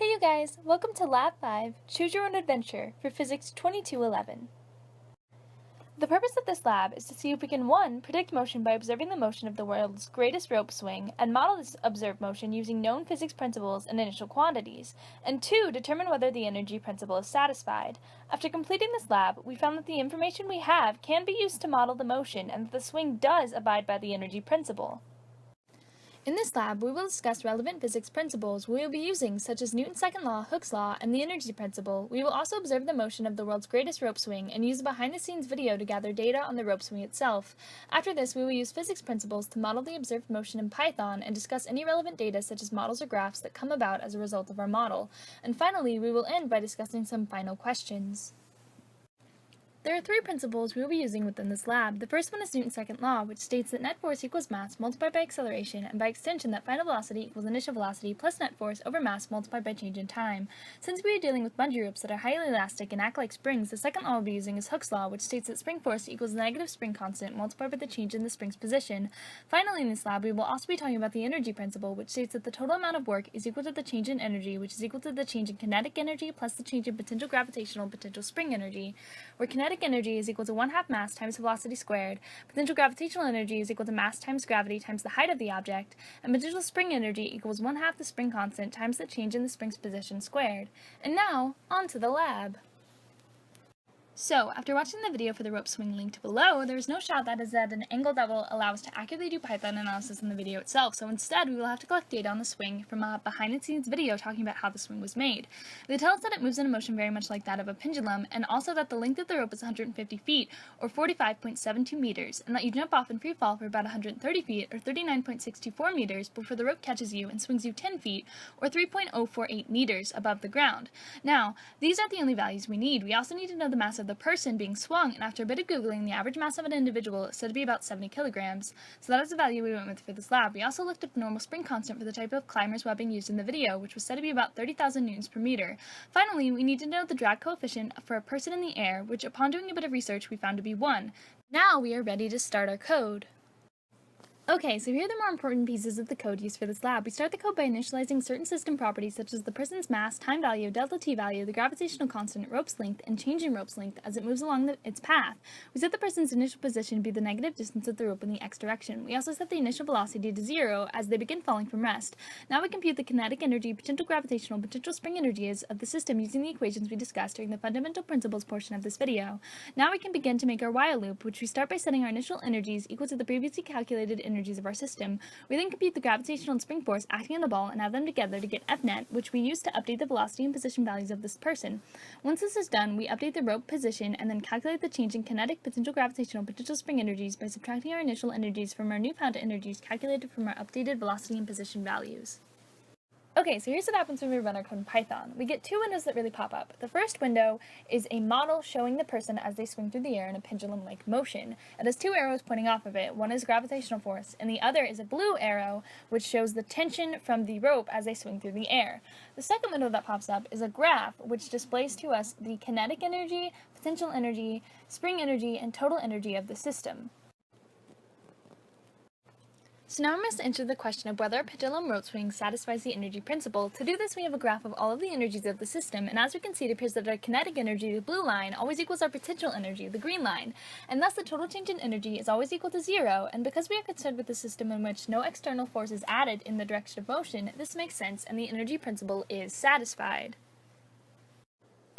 Hey you guys, welcome to Lab 5, Choose Your Own Adventure for Physics 2211. The purpose of this lab is to see if we can 1. Predict motion by observing the motion of the world's greatest rope swing and model this observed motion using known physics principles and initial quantities, and 2. Determine whether the energy principle is satisfied. After completing this lab, we found that the information we have can be used to model the motion and that the swing does abide by the energy principle. In this lab, we will discuss relevant physics principles we will be using, such as Newton's second law, Hooke's law, and the energy principle. We will also observe the motion of the world's greatest rope swing and use a behind-the-scenes video to gather data on the rope swing itself. After this, we will use physics principles to model the observed motion in Python and discuss any relevant data such as models or graphs that come about as a result of our model. And finally, we will end by discussing some final questions. There are 3 principles we will be using within this lab. The first one is Newton's second law, which states that net force equals mass multiplied by acceleration, and by extension that final velocity equals initial velocity plus net force over mass multiplied by change in time. Since we are dealing with bungee ropes that are highly elastic and act like springs, the second law we'll be using is Hooke's law, which states that spring force equals the negative spring constant multiplied by the change in the spring's position. Finally, in this lab, we will also be talking about the energy principle, which states that the total amount of work is equal to the change in energy, which is equal to the change in kinetic energy plus the change in potential gravitational potential spring energy, where kinetic energy is equal to 1/2 mass times velocity squared, potential gravitational energy is equal to mass times gravity times the height of the object, and potential spring energy equals 1/2 the spring constant times the change in the spring's position squared. And now, on to the lab. So, after watching the video for the rope swing linked below, there is no shot that is at an angle that will allow us to accurately do Python analysis in the video itself, so instead we will have to collect data on the swing from a behind-the-scenes video talking about how the swing was made. They tell us that it moves in a motion very much like that of a pendulum, and also that the length of the rope is 150 feet, or 45.72 meters, and that you jump off in free fall for about 130 feet, or 39.624 meters, before the rope catches you and swings you 10 feet, or 3.048 meters above the ground. Now, these aren't the only values we need. We also need to know the mass of the person being swung, and after a bit of googling, the average mass of an individual is said to be about 70 kilograms, so that is the value we went with for this lab. We also looked up the normal spring constant for the type of climber's webbing used in the video, which was said to be about 30,000 newtons per meter. Finally, we need to know the drag coefficient for a person in the air, which upon doing a bit of research we found to be 1. Now we are ready to start our code. Okay, so here are the more important pieces of the code used for this lab. We start the code by initializing certain system properties such as the person's mass, time value, delta t value, the gravitational constant, rope's length, and change in rope's length as it moves along its path. We set the person's initial position to be the negative distance of the rope in the x direction. We also set the initial velocity to 0 as they begin falling from rest. Now we compute the kinetic energy, potential gravitational, potential spring energies of the system using the equations we discussed during the fundamental principles portion of this video. Now we can begin to make our while loop, which we start by setting our initial energies equal to the previously calculated energies of our system. We then compute the gravitational and spring force acting on the ball and add them together to get F net, which we use to update the velocity and position values of this person. Once this is done, we update the rope position and then calculate the change in kinetic, potential gravitational, potential spring energies by subtracting our initial energies from our newfound energies calculated from our updated velocity and position values. Okay, so here's what happens when we run our code in Python. We get 2 windows that really pop up. The first window is a model showing the person as they swing through the air in a pendulum-like motion. It has 2 arrows pointing off of it. One is gravitational force, and the other is a blue arrow, which shows the tension from the rope as they swing through the air. The second window that pops up is a graph, which displays to us the kinetic energy, potential energy, spring energy, and total energy of the system. So now we must answer the question of whether a pendulum rope swing satisfies the energy principle. To do this, we have a graph of all of the energies of the system, and as we can see, it appears that our kinetic energy, the blue line, always equals our potential energy, the green line, and thus the total change in energy is always equal to 0, and because we are concerned with a system in which no external force is added in the direction of motion, this makes sense, and the energy principle is satisfied.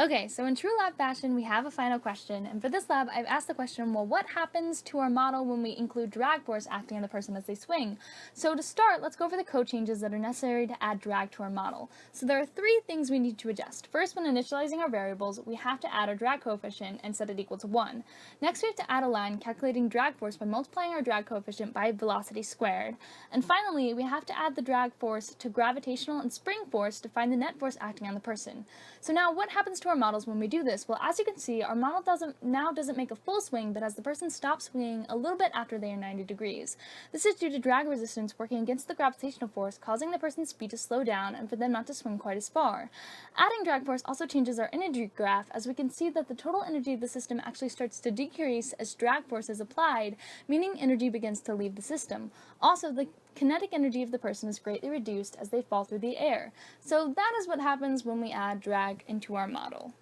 Okay, so in true lab fashion, we have a final question, and for this lab, I've asked the question, well, what happens to our model when we include drag force acting on the person as they swing? So to start, let's go over the code changes that are necessary to add drag to our model. So there are 3 things we need to adjust. First, when initializing our variables, we have to add our drag coefficient and set it equal to 1. Next, we have to add a line calculating drag force by multiplying our drag coefficient by velocity squared. And finally, we have to add the drag force to gravitational and spring force to find the net force acting on the person. So now, what happens to our models when we do this? Well, as you can see, our model doesn't make a full swing, but as the person stops swinging a little bit after they are 90 degrees. This is due to drag resistance working against the gravitational force, causing the person's speed to slow down and for them not to swing quite as far. Adding drag force also changes our energy graph, as we can see that the total energy of the system actually starts to decrease as drag force is applied, meaning energy begins to leave the system. Also, the kinetic energy of the person is greatly reduced as they fall through the air. So that is what happens when we add drag into our model.